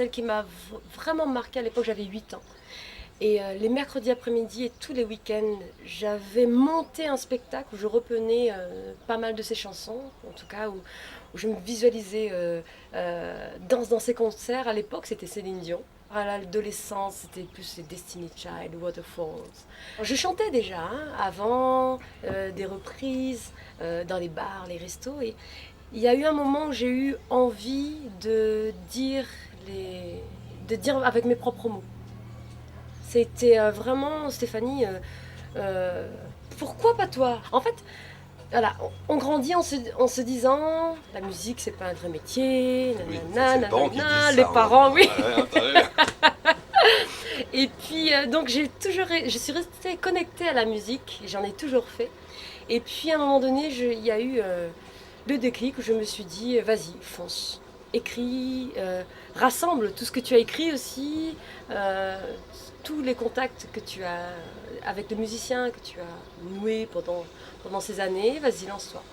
celle qui m'a vraiment marquée à l'époque, j'avais 8 ans. Et les mercredis après-midi et tous les week-ends, j'avais monté un spectacle où je reprenais pas mal de ses chansons, en tout cas où je me visualisais dans ces concerts. À l'époque, c'était Céline Dion. À l'adolescence, c'était plus les Destiny Child, Waterfalls. Je chantais déjà avant, des reprises dans les bars, les restos. Et il y a eu un moment où j'ai eu envie les, de dire avec mes propres mots. C'était vraiment, Stéphanie, euh, pourquoi pas toi? En fait, voilà, on grandit en se disant, la musique c'est pas un vrai métier, Oui, ça c'est nanana, les parents qui disent nanana, les ça. parents, oui. Ouais, t'as vu. Et puis donc je suis restée connectée à la musique, j'en ai toujours fait. Et puis à un moment donné, il y a eu le déclic où je me suis dit, vas-y, fonce, écris, rassemble tout ce que tu as écrit aussi, euh, tous les contacts que tu as avec les musiciens, que tu as noués pendant ces années, vas-y, lance-toi.